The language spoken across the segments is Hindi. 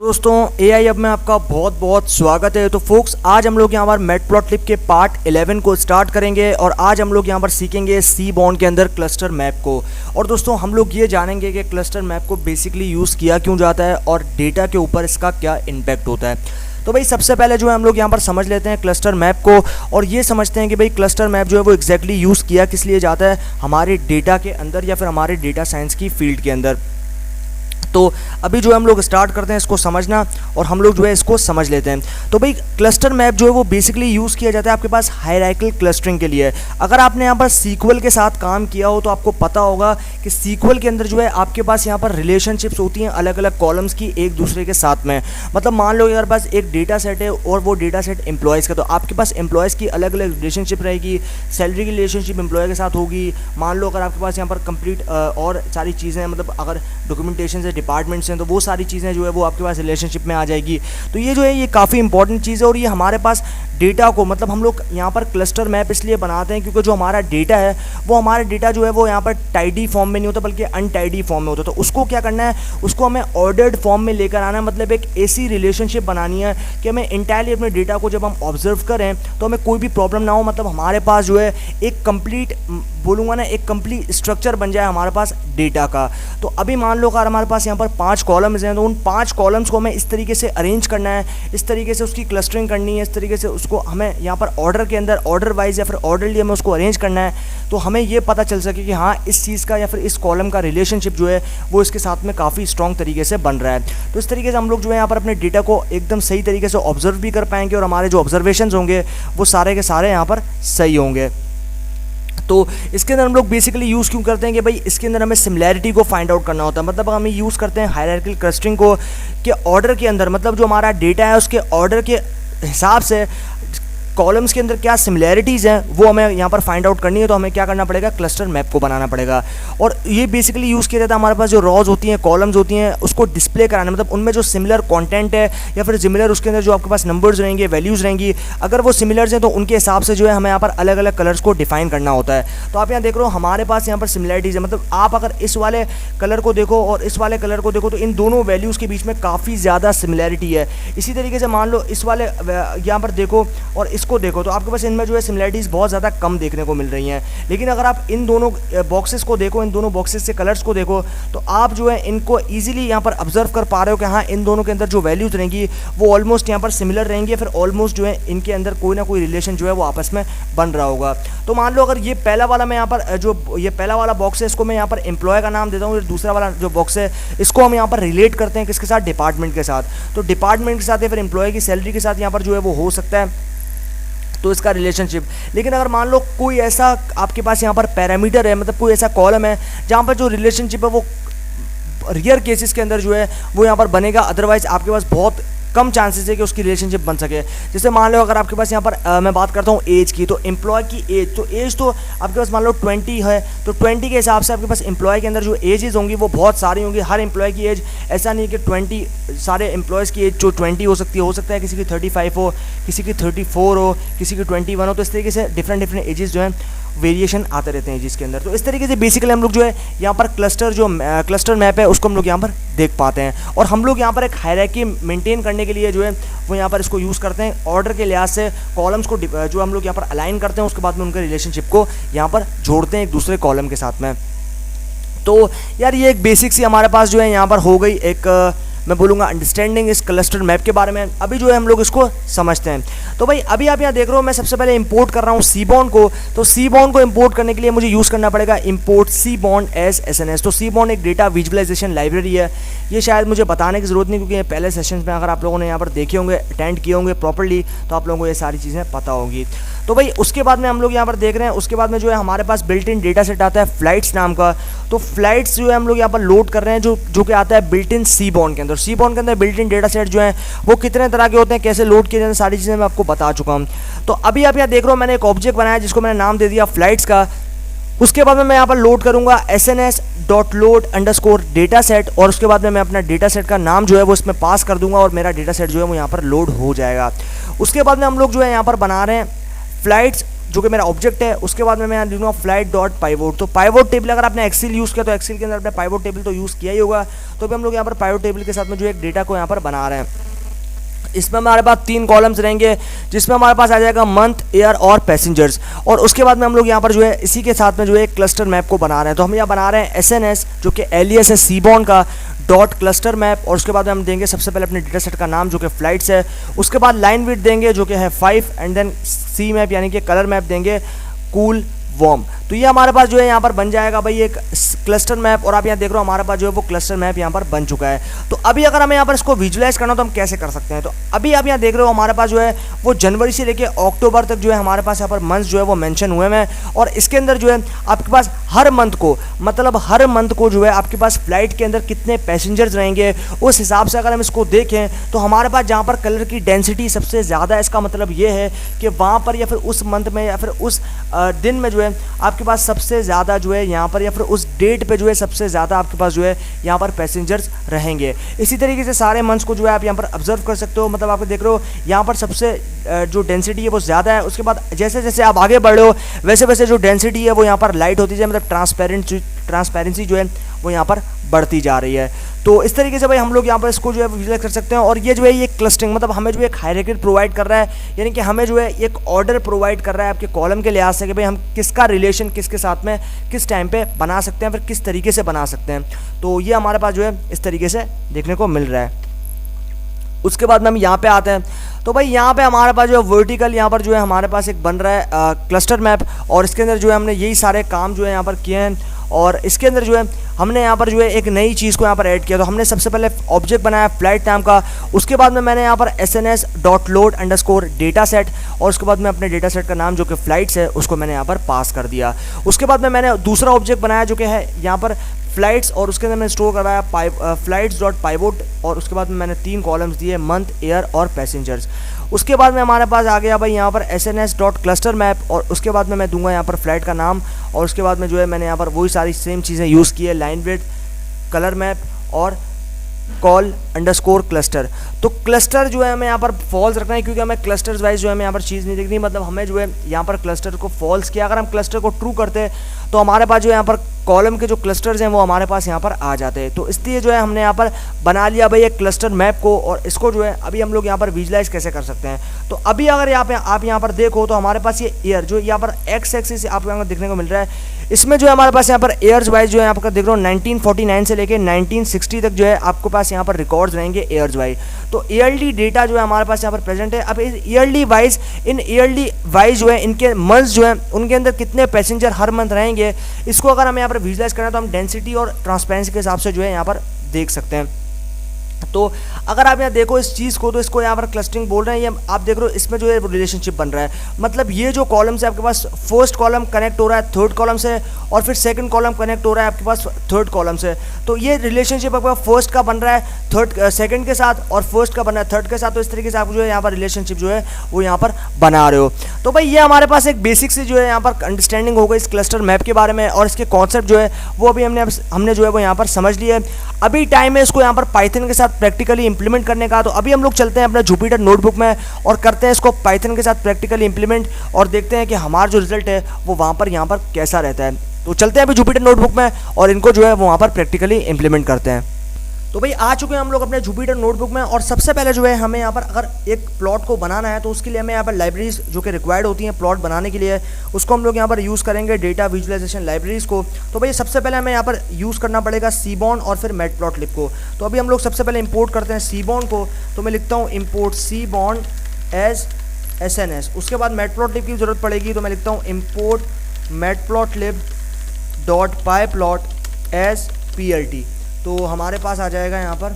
दोस्तों एआई अब में आपका बहुत बहुत स्वागत है। तो फोक्स आज हम लोग यहाँ पर मैटप्लॉटलिब के पार्ट 11 को स्टार्ट करेंगे और आज हम लोग यहाँ पर सीखेंगे सीबॉर्न के अंदर क्लस्टर मैप को। और दोस्तों हम लोग ये जानेंगे कि क्लस्टर मैप को बेसिकली यूज़ किया क्यों जाता है और डेटा के ऊपर इसका क्या इम्पैक्ट होता है। तो भाई सबसे पहले जो है हम लोग यहाँ पर समझ लेते हैं क्लस्टर मैप को और ये समझते हैं कि भाई क्लस्टर मैप जो है वो एग्जैक्टली यूज़ किया किस लिए जाता है हमारे डेटा के अंदर या फिर हमारे डेटा साइंस की फील्ड के अंदर। तो अभी जो है हम लोग स्टार्ट करते हैं इसको समझना और हम लोग जो है इसको समझ लेते हैं। तो भाई क्लस्टर मैप जो है वो बेसिकली यूज़ किया जाता है आपके पास हायरार्किकल क्लस्टरिंग के लिए। अगर आपने यहाँ पर सीक्वल के साथ काम किया हो तो आपको पता होगा कि सीक्वल के अंदर जो है आपके पास यहाँ पर रिलेशनशिप्स होती हैं अलग अलग कॉलम्स की एक दूसरे के साथ में। मतलब मान लो अगर पास एक डेटा सेट है और वो डेटा सेट एम्प्लॉयज़ का, तो आपके पास एम्प्लॉयज़ की अलग अलग रिलेशनशिप रहेगी, सैलरी की रिलेशनशिप एम्प्लॉय के साथ होगी। मान लो अगर आपके पास यहाँ पर कंप्लीट और सारी चीज़ें मतलब अगर डॉक्यूमेंटेशन से डिपार्टमेंट्स हैं तो वो सारी चीज़ें जो है वो आपके पास रिलेशनशिप में आ जाएगी। तो ये जो है ये काफ़ी इंपॉर्टेंट चीज़ है और ये हमारे पास डेटा को मतलब हम लोग यहाँ पर क्लस्टर मैप इसलिए बनाते हैं क्योंकि जो हमारा डेटा है वो हमारा डेटा जो है वो यहाँ पर टाइडी फॉर्म में नहीं होता बल्कि अनटाइडी फॉर्म में होता है। तो उसको क्या करना है, उसको हमें ऑर्डर्ड फॉर्म में लेकर आना है। मतलब एक ऐसी रिलेशनशिप बनानी है कि हमें इंटायरली अपने डेटा को जब हम ऑब्जर्व करें तो हमें कोई भी प्रॉब्लम ना हो। मतलब हमारे पास जो है एक कंप्लीट बोलूँगा ना एक कंप्लीट स्ट्रक्चर बन जाए हमारे पास डेटा का। तो अभी मान लो अगर हमारे पास यहाँ पर 5 कॉलम्स हैं तो उन 5 कॉलम्स को हमें इस तरीके से अरेंज करना है, इस तरीके से उसकी क्लस्टरिंग करनी है, इस तरीके से उसको हमें यहाँ पर ऑर्डर के अंदर ऑर्डर वाइज या फिर ऑर्डरली हमें उसको अरेंज करना है। तो हमें ये पता चल सके कि हाँ इस चीज़ का या फिर इस कॉलम का रिलेशनशिप जो है वो इसके साथ में काफ़ी स्ट्रॉन्ग तरीके से बन रहा है। तो इस तरीके से हम लोग जो है यहाँ पर अपने डेटा को एकदम सही तरीके से ऑब्जर्व भी कर पाएंगे और हमारे जो ऑब्जर्वेशंस होंगे वो सारे के सारे यहाँ पर सही होंगे। तो इसके अंदर हम लोग बेसिकली यूज़ क्यों करते हैं कि भाई इसके अंदर हमें सिमिलैरिटी को फाइंड आउट करना होता है। मतलब हमें यूज़ करते हैं हायरार्किकल क्लस्टरिंग को कि ऑर्डर के अंदर मतलब जो हमारा डेटा है उसके ऑर्डर के हिसाब से कॉलम्स के अंदर क्या सिमिलैरिटीज़ हैं वो हमें यहाँ पर फाइंड आउट करनी है। तो हमें क्या करना पड़ेगा, क्लस्टर मैप को बनाना पड़ेगा। और ये बेसिकली यूज़ किया जाता है हमारे पास जो रॉज होती हैं कॉलम्स होती हैं उसको डिस्प्ले कराना, मतलब उनमें जो सिमिलर कंटेंट है या फिर सिमिलर उसके अंदर जो आपके पास नंबर्स रहेंगे वैल्यूज़ रहेंगी, अगर वो सिमिलर्स हैं तो उनके हिसाब से जो है हमें यहाँ पर अलग अलग कलर्स को डिफाइन करना होता है। तो आप यहाँ देख रहे हो हमारे पास यहाँ पर सिमिलैरिटीज़ है। मतलब आप अगर इस वाले कलर को देखो और इस वाले कलर को देखो तो इन दोनों वैल्यूज़ के बीच में काफ़ी ज़्यादा सिमिलैरिटी है। इसी तरीके से मान लो इस वाले यहाँ पर देखो और इसको देखो तो आपके पास इनमें जो है सिमिलैरिटीज़ बहुत ज़्यादा कम देखने को मिल रही हैं। लेकिन अगर आप इन दोनों बॉक्सेस को देखो, इन दोनों बॉक्सेस से कलर्स को देखो तो आप जो है इनको ईजिली यहाँ पर ऑब्जर्व कर पा रहे हो कि हाँ इन दोनों के अंदर जो वैल्यूज़ रहेंगी वो ऑलमोस्ट यहाँ पर सिमिलर रहेंगी या फिर ऑलमोस्ट जो है इनके अंदर कोई ना कोई रिलेशन जो है वो आपस में बन रहा होगा। तो मान लो अगर ये पहला वाला मैं यहाँ पर जो ये पहला वाला बॉक्स है इसको मैं यहाँ पर एम्प्लॉय का नाम देता हूँ, दूसरा वाला जो बॉक्स है इसको हम यहाँ पर रिलेट करते हैं किसके साथ, डिपार्टमेंट के साथ। तो डिपार्टमेंट के साथ या फिर एम्प्लॉय की सैलरी के साथ यहाँ पर जो है वो हो सकता है तो इसका रिलेशनशिप। लेकिन अगर मान लो कोई ऐसा आपके पास यहाँ पर पैरामीटर है, मतलब कोई ऐसा कॉलम है जहाँ पर जो रिलेशनशिप है वो रियर केसेस के अंदर जो है वो यहाँ पर बनेगा, अदरवाइज आपके पास बहुत कम चांसेस है कि उसकी रिलेशनशिप बन सके। जैसे मान लो अगर आपके पास यहाँ पर मैं बात करता हूँ एज की, तो एम्प्लॉय की एज, तो एज तो आपके पास मान लो 20 है तो 20 के हिसाब से आपके पास एम्प्लॉय के अंदर जो एजेस होंगी वो बहुत सारी होंगी। हर एम्प्लॉय की एज ऐसा नहीं है कि 20 सारे एम्प्लॉयज़ की एज जो 20 हो सकता है किसी की 35 हो, किसी की 34 हो, किसी की 21 हो। तो इस तरीके से डिफरेंट एजेस जो हैं वेरिएशन आते रहते हैं जिसके अंदर। तो इस तरीके से बेसिकली हम लोग जो है यहाँ पर क्लस्टर मैप है उसको हम लोग यहाँ पर देख पाते हैं। और हम लोग यहाँ पर एक हायरार्की मेंटेन करने के लिए जो है वो यहाँ पर इसको यूज़ करते हैं ऑर्डर के लिहाज से कॉलम्स को जो हम लोग यहाँ पर अलाइन करते हैं, उसके बाद में उनके रिलेशनशिप को यहाँ पर जोड़ते हैं एक दूसरे कॉलम के साथ में। तो यार ये एक बेसिक सी हमारे पास जो है यहाँ पर हो गई एक मैं बोलूँगा अंडरस्टैंडिंग इस क्लस्टर मैप के बारे में। अभी जो है हम लोग इसको समझते हैं। तो भाई अभी आप यहाँ देख रहे हो मैं सबसे पहले इंपोर्ट कर रहा हूँ सीबॉर्न को। तो सीबॉर्न को इंपोर्ट करने के लिए मुझे यूज़ करना पड़ेगा इंपोर्ट सीबॉर्न एज एसएनएस। तो सीबॉर्न एक डेटा विजुअलाइजेशन लाइब्रेरी है। ये शायद मुझे बताने की ज़रूरत नहीं क्योंकि पहले सेशंस में अगर आप लोगों ने यहाँ पर देखे होंगे, अटेंड किए होंगे प्रॉपर्ली, तो आप लोगों को ये सारी चीज़ें पता होंगी। तो भाई उसके बाद में हम लोग यहाँ पर देख रहे हैं, उसके बाद में जो है हमारे पास बिल्ट इन डेटा सेट आता है फ्लाइट्स नाम का। तो फ्लाइट्स जो है हम लोग यहाँ पर लोड कर रहे हैं जो कि आता है बिल्ट इन सीबॉर्न के अंदर। सीबॉर्न के अंदर बिल्ट इन डेटा सेट जो है वो कितने तरह के होते हैं, कैसे लोड किए जाते हैं, सारी चीज़ें मैं आपको बता चुका हूँ। तो अभी आप यहाँ देख रहे हो मैंने एक ऑब्जेक्ट बनाया जिसको मैंने नाम दे दिया फ्लाइट्स का। उसके बाद में मैं यहाँ पर लोड करूँगा sns.load_dataset और उसके बाद में मैं अपना डेटा सेट का नाम जो है वो इसमें पास कर दूंगा और मेरा डेटा सेट जो है वो यहाँ पर लोड हो जाएगा। उसके बाद में हम लोग जो है यहाँ पर बना रहे हैं फ्लाइट्स जो कि मेरा ऑब्जेक्ट है, उसके बाद में मैं यहाँ लिखूँगा फ्लाइट डॉट पाइवोट। तो पाइवोट टेबल अगर आपने एक्सेल यूज़ किया तो एक्सेल के अंदर आपने पाइवोट टेबल तो यूज़ किया ही होगा। तो अभी हम लोग यहाँ पर पाइवोट टेबल के साथ में जो एक डेटा को यहाँ पर बना रहे हैं। इसमें हमारे पास 3 कॉलम्स रहेंगे, जिसमें हमारे पास आ जाएगा मंथ, ईयर और पैसेंजर्स। और उसके बाद में हम लोग यहाँ पर जो है इसी के साथ में जो है एक क्लस्टर मैप को बना रहे हैं। तो हम यहाँ बना रहे हैं SNS, जो कि एलियस है सीबॉर्न का, डॉट क्लस्टर मैप। और उसके बाद में हम देंगे सबसे पहले अपने डेटा सेट का नाम जो कि फ्लाइट्स है, उसके बाद लाइन विड्थ देंगे जो कि है 5, एंड देन सी मैप यानी कि कलर मैप देंगे कूल वार्म। तो ये हमारे पास जो है यहाँ पर बन जाएगा भाई एक क्लस्टर मैप। और आप यहाँ देख रहे हो हमारे पास जो है वो क्लस्टर मैप यहाँ पर बन चुका है। तो अभी अगर हमें यहाँ पर इसको विजुलाइज करना हो तो हम कैसे कर सकते हैं। तो अभी आप यहाँ देख रहे हो हमारे पास जो है वो जनवरी से लेके अक्टूबर तक जो है हमारे पास यहाँ पर मंथ्स जो है वो मेंशन हुए हैं। और इसके अंदर जो है आपके पास हर मंथ को, मतलब हर मंथ को जो है आपके पास फ्लाइट के अंदर कितने पैसेंजर्स रहेंगे, उस हिसाब से अगर हम इसको देखें तो हमारे पास जहाँ पर कलर की डेंसिटी सबसे ज़्यादा है, इसका मतलब ये है कि वहाँ पर या फिर उस मंथ में या फिर उस दिन में जो है आपके पास सबसे ज़्यादा जो है यहाँ पर या फिर उस डेट पे जो है सबसे ज़्यादा आपके पास जो है यहाँ पर पैसेंजर्स रहेंगे। इसी तरीके से सारे मंथ्स को जो है आप यहाँ पर ऑब्जर्व कर सकते हो। मतलब आप देख रहे हो यहाँ पर सबसे जो डेंसिटी है वो ज़्यादा है। उसके बाद जैसे जैसे आप आगे बढ़ रहे हो वैसे वैसे जो डेंसिटी है वो यहाँ पर लाइट होती जाए, मतलब ट्रांसपेरेंसी जो है वो यहाँ पर बढ़ती जा रही है। तो इस तरीके से भाई हम लोग यहाँ पर इसको जो है विजुअलाइज कर सकते हैं। और ये जो है ये क्लस्टरिंग, मतलब हमें जो है एक हायरार्की प्रोवाइड कर रहा है, यानी कि हमें जो है एक ऑर्डर प्रोवाइड कर रहा है आपके कॉलम के लिहाज से कि भाई हम किसका रिलेशन किसके साथ में किस टाइम पे बना सकते हैं, फिर किस तरीके से बना सकते हैं। तो ये हमारे पास जो है इस तरीके से देखने को मिल रहा है। उसके बाद में हम यहाँ पे आते हैं। तो भाई यहाँ पे हमारे पास जो है वर्टिकल यहाँ पर जो है हमारे पास एक बन रहा है क्लस्टर मैप। और इसके अंदर जो है हमने यही सारे काम जो है यहाँ पर किए हैं। और इसके अंदर जो है हमने यहाँ पर जो है एक नई चीज़ को यहाँ पर ऐड किया। तो हमने सबसे पहले ऑब्जेक्ट बनाया फ्लाइट नाम का। उसके बाद में मैंने यहाँ पर SNS dot load underscore data set, और उसके बाद में अपने डेटा सेट का नाम जो कि फ्लाइट्स है उसको मैंने यहाँ पर पास कर दिया। उसके बाद में मैंने दूसरा ऑब्जेक्ट बनाया जो कि है यहाँ पर फ्लाइट्स, और उसके अंदर मैंने स्टोर करवाया फ्लाइट्स डॉट पाइवोट। और उसके बाद में मैंने 3 कॉलम्स दिए, मंथ, ईयर और पैसेंजर्स। उसके बाद में हमारे पास आ गया भाई यहाँ पर SNS डॉट क्लस्टर मैप, और उसके बाद में मैं दूंगा यहाँ पर फ्लाइट का नाम। और उसके बाद में जो है मैंने यहाँ पर वही सारी सेम चीज़ें यूज़ की है, लाइन विड्थ, कलर मैप और कॉल अंडरस्कोर क्लस्टर। तो क्लस्टर जो है हमें यहाँ पर फॉल्स रखना है, क्योंकि हमें क्लस्टर्स वाइज जो है हमें यहाँ पर चीज़ नहीं देखनी। मतलब हमें जो है यहाँ पर क्लस्टर को फॉल्स किया, अगर हम क्लस्टर को ट्रू करते हैं तो हमारे पास जो है यहाँ पर कॉलम के जो क्लस्टर्स हैं वो हमारे पास यहाँ पर आ जाते हैं। तो इसलिए जो है हमने यहाँ पर बना लिया भाई एक क्लस्टर मैप को। और इसको जो है अभी हम लोग यहाँ पर विजुलाइज कैसे कर सकते हैं। तो अभी अगर आप यहाँ पर देखो तो हमारे पास ये ईयर जो यहाँ पर एक्स एक्सिस आपको यहाँ पर देखने को मिल रहा है, इसमें जो है हमारे पास यहाँ पर ईयर्स वाइज जो है आपका देख रहे हो 1949 से लेके 1960 तक जो है आपके पास यहाँ पर रिकॉर्ड्स रहेंगे ईयर्स वाइज। तो ईयरली डेटा जो है हमारे पास यहाँ पर प्रेजेंट है। अब ईयरली वाइज जो है इनके मंथ्स जो है उनके अंदर कितने पैसेंजर हर मंथ रहेंगे, इसको अगर हमें यहाँ पर विजुलाइज करना है तो हम डेंसिटी और ट्रांसपेरेंसी के हिसाब से जो है यहाँ पर देख सकते हैं। तो अगर आप यहाँ देखो इस चीज़ को, तो इसको यहाँ पर क्लस्टरिंग बोल रहे हैं। ये आप देख रहे हो इसमें जो है रिलेशनशिप बन रहा है। मतलब ये जो कॉलम से आपके पास फर्स्ट कॉलम कनेक्ट हो रहा है थर्ड कॉलम से, और फिर सेकंड कॉलम कनेक्ट हो रहा है आपके पास थर्ड कॉलम से। तो ये रिलेशनशिप आपके पास फर्स्ट का बन रहा है सेकंड के साथ, और फर्स्ट का बन रहा है थर्ड के साथ। तो इस तरीके से आप जो है यहाँ पर रिलेशनशिप जो है वो यहाँ पर बना रहे हो। तो भाई ये हमारे पास एक बेसिक से जो है यहाँ पर अंडरस्टैंडिंग हो गई इस क्लस्टर मैप के बारे में, और इसके कॉन्सेप्ट जो है वो अभी हमने जो है वो यहाँ पर समझ लिया है। अभी टाइम है इसको यहाँ पर पाइथन के साथ प्रैक्टिकली इंप्लीमेंट करने का। तो अभी हम लोग चलते हैं अपने जुपिटर नोटबुक में और करते हैं इसको पाइथन के साथ प्रैक्टिकली इंप्लीमेंट, और देखते हैं कि हमारा जो रिजल्ट है वो वहाँ पर यहाँ पर कैसा रहता है। तो चलते हैं अभी जुपिटर नोटबुक में और इनको जो है वो वहाँ पर प्रैक्टिकली इंप्लीमेंट करते हैं। तो भाई आ चुके हैं हम लोग अपने जुपिटर नोटबुक में, और सबसे पहले जो है हमें यहाँ पर अगर एक प्लॉट को बनाना है तो उसके लिए हमें यहाँ पर लाइब्रेरीज जो कि रिक्वायर्ड होती हैं प्लॉट बनाने के लिए, उसको हम लोग यहाँ पर यूज़ करेंगे डेटा विजुअलाइजेशन लाइब्रेरीज को। तो भाई सबसे पहले हमें यहाँ पर यूज़ करना पड़ेगा सीबॉर्न और फिर मैटप्लॉटलिब को। तो अभी हम लोग सबसे पहले इंपोर्ट करते हैं सीबॉर्न को। तो मैं लिखता हूँ इम्पोर्ट सीबॉर्न एज SNS। उसके बाद मैटप्लॉटलिब की ज़रूरत पड़ेगी, तो मैं लिखता हूँ import matplotlib dot pyplot as PLT। तो हमारे पास आ जाएगा यहाँ पर।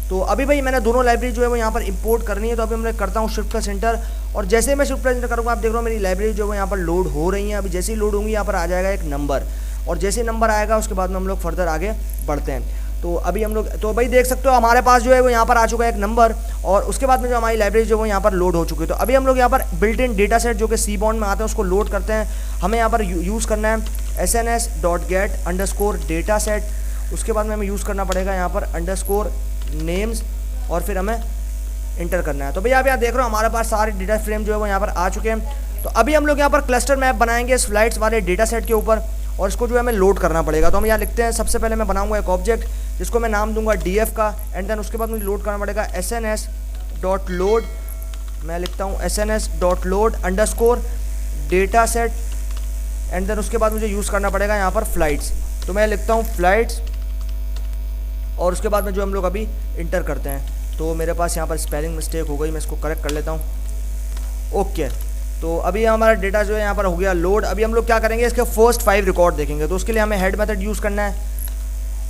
तो अभी भाई मैंने दोनों लाइब्रेरी जो है वो यहाँ पर इंपोर्ट करनी है। तो अभी मैं करता हूँ शिफ्ट का सेंटर, और जैसे ही मैं शिफ्ट का सेंटर करूँगा आप देख रहे हो मेरी लाइब्रेरी जो है यहाँ पर लोड हो रही है। अभी जैसे ही लोड होंगी यहाँ पर आ जाएगा एक नंबर, और जैसे ही नंबर आएगा उसके बाद में हम लोग फर्दर आगे बढ़ते हैं। तो अभी हम लोग तो भाई देख सकते हो हमारे पास जो है वो यहाँ पर आ चुका है एक नंबर, और उसके बाद में जो हमारी लाइब्रेरी जो है वो यहाँ पर लोड हो चुकी है। तो अभी हम लोग यहाँ पर बिल्ट इन डेटा सेट जो कि सीबॉर्न में आते हैं उसको लोड करते हैं। हमें यहाँ पर यूज़ करना है SNS dot gate underscore data set. उसके बाद में हमें यूज़ करना पड़ेगा यहाँ पर अंडरस्कोर नेम्स, और फिर हमें इंटर करना है। तो भैया आप यहाँ देख रहे हो हमारे पास सारे डेटा फ्रेम जो है वो यहाँ पर आ चुके हैं। तो अभी हम लोग यहाँ पर क्लस्टर मैप बनाएंगे इस फ्लाइट्स वाले डेटा सेट के ऊपर, और इसको जो है हमें लोड करना पड़ेगा। तो हम यहाँ लिखते हैं, सबसे पहले मैं बनाऊंगा एक ऑब्जेक्ट जिसको मैं नाम दूंगा DF का, एंड देन उसके बाद मुझे लोड करना पड़ेगा SNS.load। मैं लिखता हूँ SNS.load underscore data set, and then उसके बाद मुझे यूज़ करना पड़ेगा यहाँ पर फ्लाइट्स। तो मैं लिखता हूँ फ्लाइट्स, और उसके बाद में जो हम लोग अभी इंटर करते हैं। तो मेरे पास यहाँ पर स्पेलिंग मिस्टेक हो गई, मैं इसको करेक्ट कर लेता हूँ। ओके, तो अभी हमारा डेटा जो है यहाँ पर हो गया लोड। अभी हम लोग क्या करेंगे, इसके फर्स्ट 5 रिकॉर्ड देखेंगे। तो उसके लिए हमें हेड मेथड यूज़ करना है।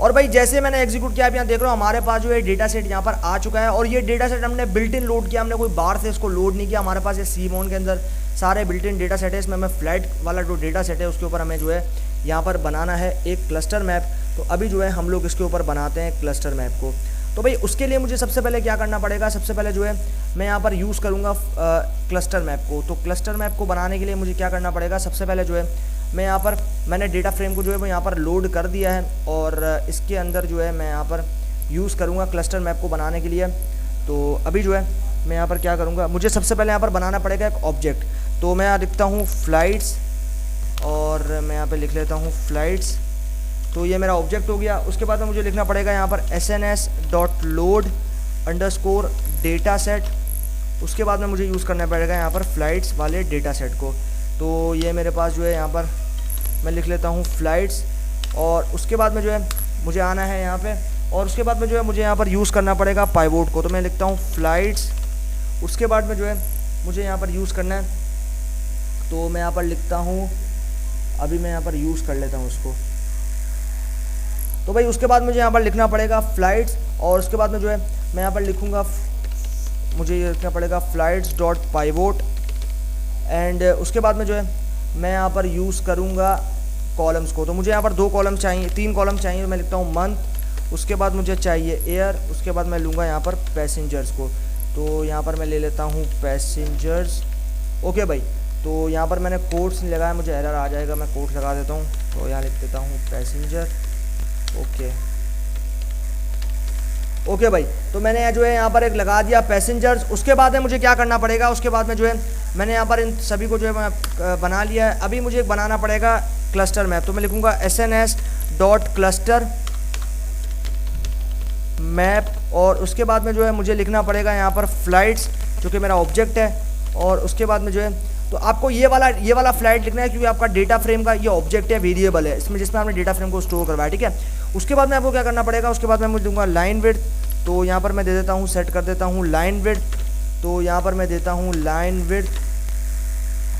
और भाई जैसे मैंने एग्जीक्यूट किया, आप यहाँ देख रहे हो हमारे पास जो है डेटा सेट यहाँ पर आ चुका है, और ये डेटा सेट हमने बिल्ट इन लोड किया, हमने कोई बाहर से इसको लोड नहीं किया। हमारे पास ये सीबॉन के अंदर सारे बिल्ट इन डेटा सेट है। इसमें हमें फ्लाइट वाला जो डेटा सेट है उसके ऊपर हमें जो है यहाँ पर बनाना है एक क्लस्टर मैप। तो अभी जो है हम लोग इसके ऊपर बनाते हैं क्लस्टर मैप को। तो भाई उसके लिए मुझे सबसे पहले क्या करना पड़ेगा, सबसे पहले जो है मैं यहाँ पर यूज़ करूँगा क्लस्टर मैप को। तो क्लस्टर मैप को बनाने के लिए मुझे क्या करना पड़ेगा, सबसे पहले जो है मैं यहाँ पर मैंने डेटा फ्रेम को जो है वो यहाँ पर लोड कर दिया है, और इसके अंदर जो है मैं यहाँ पर यूज़ करूँगा क्लस्टर मैप को बनाने के लिए। तो अभी जो है मैं यहाँ पर क्या करूँगा, मुझे सबसे पहले यहाँ पर बनाना पड़ेगा एक ऑब्जेक्ट। तो मैं यहाँ लिखता हूँ फ्लाइट्स, और मैं यहाँ पर लिख लेता हूँ फ्लाइट्स। तो ये मेरा ऑब्जेक्ट हो गया। उसके बाद में मुझे लिखना पड़ेगा यहाँ पर SNS.load अंडरस्कोर डेटा सेट। उसके बाद में मुझे यूज़ करना पड़ेगा यहाँ पर फ्लाइट्स वाले डेटा सेट को। तो ये मेरे पास जो है यहाँ पर मैं लिख लेता हूँ फ्लाइट्स, और उसके बाद में जो है मुझे आना है यहाँ पे, और उसके बाद में जो है मुझे यहाँ पर यूज़ करना पड़ेगा पाइवोट को। तो मैं लिखता हूँ फ्लाइट्स, उसके बाद में जो है मुझे यहाँ पर यूज़ करना है। तो मैं यहाँ पर लिखता हूँ, अभी मैं यहाँ पर यूज़ कर लेता हूँ उसको। तो भाई उसके बाद मुझे यहाँ पर लिखना पड़ेगा फ्लाइट्स, और उसके बाद में जो है मैं यहाँ पर लिखूँगा, मुझे ये लिखना पड़ेगा फ्लाइट्स डॉट पाइवोट, एंड उसके बाद में जो है मैं यहाँ पर यूज़ करूँगा कॉलम्स को। तो मुझे यहाँ पर 2 कॉलम चाहिए, 3 कॉलम चाहिए। मैं लिखता हूँ मंथ, उसके बाद मुझे चाहिए एयर, उसके बाद मैं लूँगा यहाँ पर पैसेंजर्स को। तो यहाँ पर मैं ले लेता हूँ पैसेंजर्स। ओके भाई, तो यहाँ पर मैंने कोट्स नहीं लगाया, मुझे एरर आ जाएगा, मैं कोट्स लगा देता हूँ। तो यहाँ लिख देता हूँ पैसेंजर। ओके भाई, तो मैंने जो है यहाँ पर एक लगा दिया पैसेंजर्स। उसके बाद में मुझे क्या करना पड़ेगा, उसके बाद में जो है मैंने यहाँ पर इन सभी को जो है मैं बना लिया है। अभी मुझे एक बनाना पड़ेगा क्लस्टर मैप। तो मैं लिखूँगा SNS.cluster मैप, और उसके बाद में जो है मुझे लिखना पड़ेगा यहाँ पर फ्लाइट्स, जो कि मेरा ऑब्जेक्ट है। और उसके बाद में जो है तो आपको ये वाला फ्लाइट लिखना है, क्योंकि आपका डेटा फ्रेम का ये ऑब्जेक्ट है, वेरिएबल है इसमें, जिसमें आपने डेटा फ्रेम को स्टोर करवाया, ठीक है। उसके बाद में आपको क्या करना पड़ेगा, उसके बाद मैं मुझे दूंगा लाइन विड्थ। तो यहाँ पर मैं दे देता हूँ, सेट कर देता हूँ लाइन विड्थ। तो यहाँ पर मैं देता हूँ लाइन विड्थ,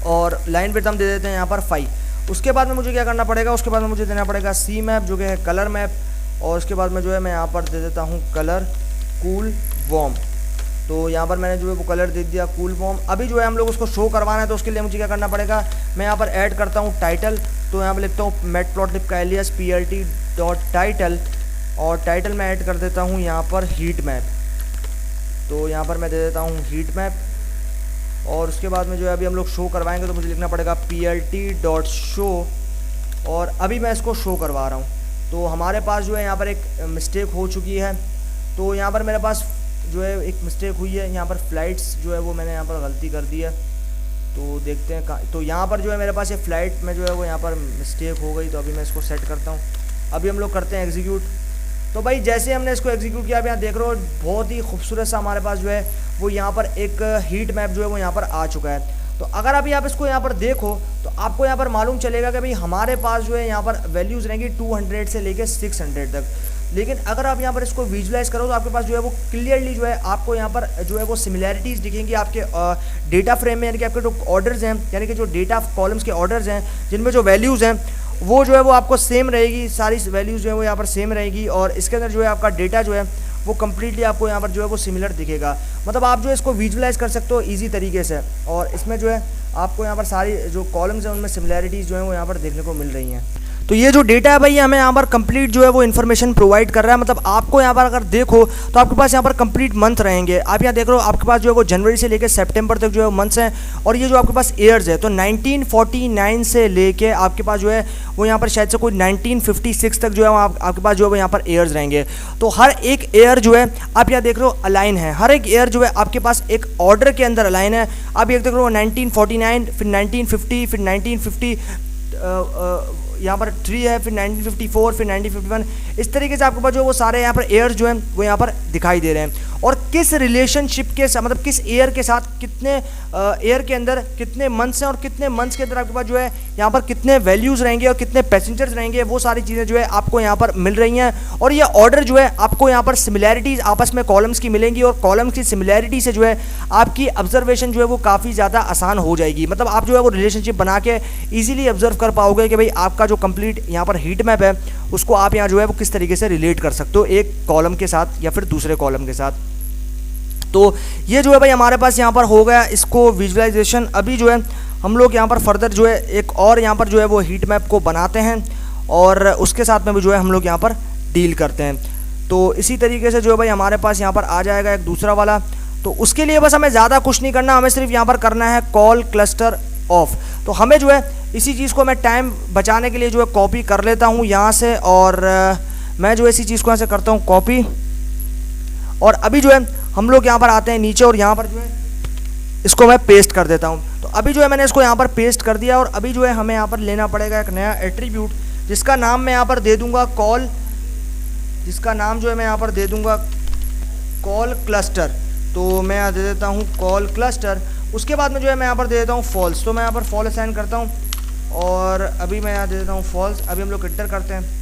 और लाइन विड्थ हम दे देते हैं यहाँ पर 5। उसके बाद में मुझे क्या करना पड़ेगा, उसके बाद में मुझे देना पड़ेगा सी मैप, जो कि है कलर मैप, और उसके बाद में जो है मैं यहाँ पर दे देता हूँ कलर कूल वॉर्म। तो यहाँ पर मैंने जो है वो कलर दे दिया कूल वॉर्म। अभी जो है हम लोग उसको शो करवाना है, तो उसके लिए मुझे क्या करना पड़ेगा, मैं यहाँ पर ऐड करता हूँ टाइटल। तो यहाँ पर लिखता हूँ मैटप्लॉटलिब का एलियास PLT.title, और टाइटल मैं ऐड कर देता हूँ यहाँ पर हीट मैप। तो यहाँ पर मैं दे देता हूँ हीट मैप, और उसके बाद में जो है अभी हम लोग शो करवाएंगे, तो मुझे लिखना पड़ेगा PLT.show, और अभी मैं इसको शो करवा रहा हूँ। तो हमारे पास जो है यहाँ पर एक मिस्टेक हो चुकी है। तो यहाँ पर मेरे पास जो है एक मिस्टेक हुई है, यहाँ पर फ्लाइट्स जो है वो मैंने यहाँ पर गलती कर दी है। तो देखते हैं तो यहाँ पर जो है मेरे पास ये फ्लाइट में जो है वो यहाँ पर मिस्टेक हो गई। तो अभी मैं इसको सेट करता हूँ। अभी हम लोग करते हैं एग्जीक्यूट। तो भाई जैसे हमने इसको एग्जीक्यूट किया, आप यहाँ देख रहे हो बहुत ही खूबसूरत सा हमारे पास जो है वो यहाँ पर एक हीट मैप जो है वो यहाँ पर आ चुका है। तो अगर अभी आप इसको यहाँ पर देखो, तो आपको यहाँ पर मालूम चलेगा कि भाई हमारे पास जो है यहाँ पर वैल्यूज़ रहेंगी 200 से लेके 600 तक। लेकिन अगर आप यहाँ पर इसको विजुलाइज करो, तो आपके पास जो है वो क्लियरली जो है आपको यहाँ पर जो है वो सिमिलैरिटीज़ दिखेंगी आपके डेटा फ्रेम में, यानी कि आपके जो ऑर्डर्स हैं, यानी कि जो डेटा कॉलम्स के ऑर्डर्स हैं, जिनमें जो वैल्यूज़ हैं वो जो है वो आपको सेम रहेगी। सारी वैल्यूज़ जो है वो यहाँ पर सेम रहेगी, और इसके अंदर जो है आपका डेटा जो है वो कम्प्लीटली आपको यहाँ पर जो है वो सिमिलर दिखेगा। मतलब आप जो है इसको विजुलाइज कर सकते हो ईजी तरीके से, और इसमें जो है आपको यहाँ पर सारी जो कॉलम्स हैं उनमें सिमिलैरिटीज़ जो है वो यहाँ पर देखने को मिल रही हैं। तो ये जो डेटा है भाई हमें यहाँ पर कंप्लीट जो है वो इन्फॉर्मेशन प्रोवाइड कर रहा है। मतलब आपको यहाँ पर अगर देखो तो आपके पास यहाँ पर कंप्लीट मंथ रहेंगे। आप यहाँ देख रहे हो आपके पास जो है वो जनवरी से लेकर सितंबर तक जो है मंथ्स हैं, और ये जो आपके पास ईयर्स है तो 1949 से लेके आपके पास जो है वो यहाँ पर शायद से कोई 1956 तक जो है आपके पास जो है वो यहाँ पर ईयर्स रहेंगे। तो हर एक ईयर जो है आप यहाँ देख रहे हो अलाइन है, हर एक ईयर जो है आपके पास एक ऑर्डर के अंदर अलाइन है। आप ये देख रहे हो 1949, फिर 1950, फिर 1950 यहाँ पर 3 है, फिर 1954, फिर 1951, इस तरीके से आपके पास जो वो सारे यहाँ पर ईयर्स जो हैं वो यहाँ पर दिखाई दे रहे हैं। और किस रिलेशनशिप के साथ, मतलब किस ईयर के साथ कितने ईयर के अंदर कितने मंथ्स हैं और कितने मंथ्स के अंदर आपके पास जो है यहाँ पर कितने वैल्यूज़ रहेंगे और कितने पैसेंजर्स रहेंगे, वो सारी चीज़ें जो है आपको यहाँ पर मिल रही हैं। और ये ऑर्डर जो है आपको यहाँ पर सिमिलैरिटीज़ आपस में कॉलम्स की मिलेंगी, और कॉलम्स की सिमिलैरिटी से जो है आपकी ऑब्जर्वेशन जो है वो काफ़ी ज़्यादा आसान हो जाएगी। मतलब आप जो है वो रिलेशनशिप बना के ईजिली ऑब्जर्व कर पाओगे कि भाई आपका जो कंप्लीट यहाँ पर हीट मैप है उसको आप यहाँ जो है वो किस तरीके से रिलेट कर सकते हो एक कॉलम के साथ या फिर दूसरे कॉलम के साथ। तो ये जो है भाई हमारे पास यहाँ पर हो गया इसको विजुअलाइजेशन। अभी जो है हम लोग यहाँ पर फर्दर जो है एक और यहाँ पर जो है वो हीट मैप को बनाते हैं और उसके साथ में भी जो है हम लोग यहाँ पर डील करते हैं। तो इसी तरीके से जो है भाई हमारे पास यहाँ पर आ जाएगा एक दूसरा वाला। तो उसके लिए बस हमें ज़्यादा कुछ नहीं करना, हमें सिर्फ यहाँ पर करना है कॉल क्लस्टर ऑफ। तो हमें जो है इसी चीज़ को मैं टाइम बचाने के लिए जो है कॉपी कर लेता हूँ यहाँ से, और मैं जो है इसी चीज़ को यहाँ से करता हूँ कॉपी। और अभी जो है हम लोग यहाँ पर आते हैं नीचे और यहाँ पर जो है इसको मैं पेस्ट कर देता हूँ। तो अभी जो है मैंने इसको यहाँ पर पेस्ट कर दिया, और अभी जो है हमें यहाँ पर लेना पड़ेगा एक नया एट्रीब्यूट जिसका नाम मैं यहाँ पर दे दूँगा कॉल, जिसका नाम जो है मैं यहाँ पर दे दूँगा कॉल क्लस्टर। तो मैं यहाँ दे देता हूँ कॉल क्लस्टर। उसके बाद में जो है मैं यहाँ पर दे देता हूँ फॉल्स। तो मैं यहाँ पर फॉल असाइन करता हूँ और अभी मैं यहाँ दे देता हूँ फॉल्स। अभी हम लोग एंटर करते हैं।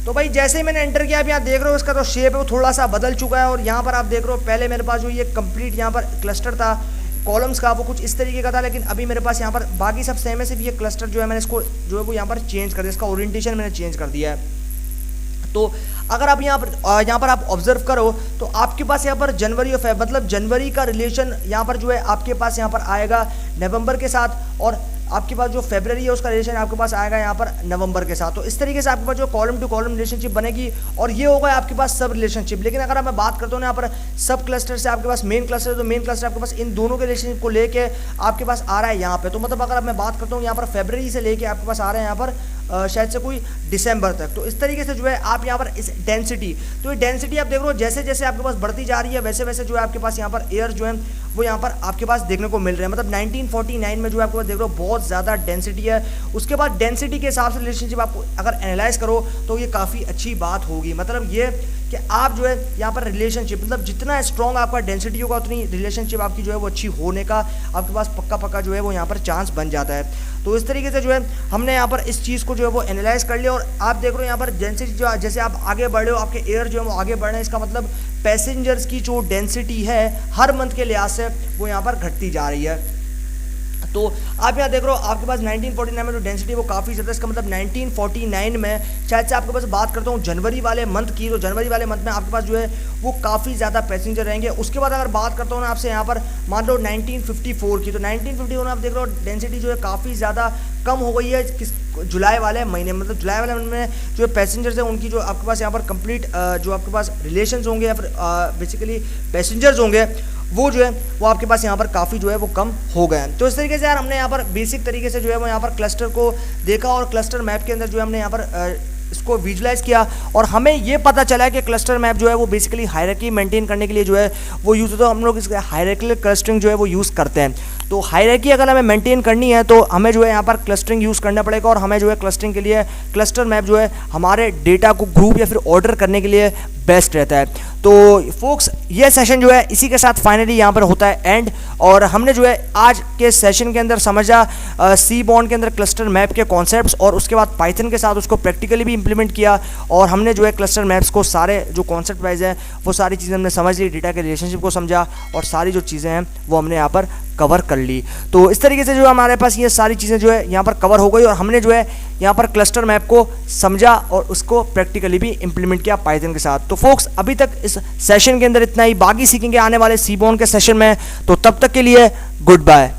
तो भाई जैसे ही मैंने एंटर किया आप यहाँ देख रहे हो इसका जो शेप है वो थोड़ा सा बदल चुका है। और यहाँ पर आप देख रहे हो पहले मेरे पास जो ये कंप्लीट यहाँ पर क्लस्टर था कॉलम्स का वो कुछ इस तरीके का था, लेकिन अभी मेरे पास यहाँ पर बाकी सब सेम है, सिर्फ ये क्लस्टर जो है मैंने इसको जो है वो यहाँ पर चेंज कर दिया, इसका ओरिएंटेशन मैंने चेंज कर दिया है। तो अगर आप यहाँ पर आप ऑब्जर्व करो तो आपके पास यहाँ पर जनवरी और मतलब जनवरी का रिलेशन यहाँ पर जो है आपके पास यहाँ पर आएगा नवंबर के साथ, और आपके पास जो फरवरी है उसका रिलेशन आपके पास आएगा यहाँ पर नवंबर के साथ। तो इस तरीके से आपके पास जो कॉलम टू कॉलम रिलेशनशिप बनेगी, और ये होगा आपके पास सब रिलेशनशिप। लेकिन अगर मैं बात करता हूँ यहाँ पर सब क्लस्टर से आपके पास मेन क्लस्टर है, तो मेन क्लस्टर आपके पास इन दोनों के रिलेशनशिप को लेके आपके पास आ रहा है यहाँ पे। तो मतलब अगर मैं बात करता हूँ यहाँ पर फरवरी से लेके आपके पास आ रहे हैं यहाँ पर शायद से कोई दिसंबर तक। तो इस तरीके से जो है आप यहाँ पर इस डेंसिटी, तो ये डेंसिटी आप देख रहे हो जैसे जैसे आपके पास बढ़ती जा रही है वैसे वैसे जो है आपके पास यहाँ पर एयर जो है वो यहाँ पर आपके पास देखने को मिल रहे हैं। मतलब 1949 में जो है आपके पास देख रहे हो बहुत ज़्यादा डेंसिटी है। उसके बाद डेंसिटी के हिसाब से रिलेशनशिप आपको अगर एनालाइज करो तो ये काफ़ी अच्छी बात होगी। मतलब ये कि आप जो है यहाँ पर रिलेशनशिप, मतलब जितना स्ट्रॉन्ग आपका डेंसिटी होगा उतनी रिलेशनशिप आपकी जो है वो अच्छी होने का आपके पास पक्का पक्का जो है वो यहाँ पर चांस बन जाता है। तो इस तरीके से जो है हमने यहाँ पर इस चीज़ को जो है वो एनालाइज कर लिया। और आप देख रहे हो यहाँ पर डेंसिटी जो जैसे आप आगे बढ़ रहे हो आपके एयर जो है वो आगे बढ़ रहे हैं, इसका मतलब पैसेंजर्स की जो डेंसिटी है हर मंथ के लिहाज से वो यहाँ पर घटती जा रही है। तो आप यहाँ देख रहे हो आपके पास 1949 में जो डेंसिटी वो काफ़ी ज़्यादा, इसका मतलब 1949 में शायद से आपके पास बात करता हूँ जनवरी वाले मंथ की, तो जनवरी वाले मंथ में आपके पास जो है वो काफ़ी ज़्यादा पैसेंजर रहेंगे। उसके बाद अगर बात करता हूँ ना आपसे यहाँ पर मान लो 1954 की, तो 1954 में आप देख रहे हो डेंसिटी जो है काफ़ी ज़्यादा कम हो गई है किस जुलाई वाले महीने में। मतलब जुलाई वाले महीने में जो पैसेंजर्स हैं उनकी जो आपके पास यहाँ पर कंप्लीट जो आपके पास रिलेशंस होंगे या फिर बेसिकली पैसेंजर्स होंगे वो जो है वो आपके पास यहाँ पर काफ़ी जो है वो कम हो गए हैं। तो इस तरीके से यार हमने यहाँ पर बेसिक तरीके से जो है वो यहाँ पर क्लस्टर को देखा, और क्लस्टर मैप के अंदर जो है हमने यहाँ पर इसको विजुलाइज किया, और हमें ये पता चला है कि क्लस्टर मैप जो है वो बेसिकली हायरार्की मेंटेन करने के लिए जो है वो यूज़ होता है। हम लोग इस हायरार्किकल क्लस्टरिंग जो है वो यूज़ करते हैं। तो हायरार्की अगर हमें मेंटेन करनी है तो हमें जो है यहाँ पर क्लस्टरिंग यूज़ करना पड़ेगा, और हमें जो है क्लस्टरिंग के लिए क्लस्टर मैप जो है हमारे डेटा को ग्रुप या फिर ऑर्डर करने के लिए बेस्ट रहता है। तो फोक्स ये सेशन जो है इसी के साथ फाइनली यहाँ पर होता है एंड, और हमने जो है आज के सेशन के अंदर समझा सी बॉन्ड के अंदर क्लस्टर मैप के कॉन्सेप्ट्स, और उसके बाद पाइथन के साथ उसको प्रैक्टिकली भी इंप्लीमेंट किया, और हमने जो है क्लस्टर मैप्स को सारे जो कॉन्सेप्ट वाइज है वो सारी चीज़ें हमने समझ ली, डेटा के रिलेशनशिप को समझा, और सारी जो चीज़ें हैं वो हमने यहाँ पर कवर कर ली। तो इस तरीके से जो हमारे पास ये सारी चीज़ें जो है यहाँ पर कवर हो गई, और हमने जो है यहाँ पर क्लस्टर मैप को समझा और उसको प्रैक्टिकली भी इंप्लीमेंट किया पाइथन के साथ। तो फोक्स अभी तक इस सेशन के अंदर इतना ही, बाकी सीखेंगे आने वाले सी बॉन्ड के सेशन में। तो तब तक के लिए गुड बाय।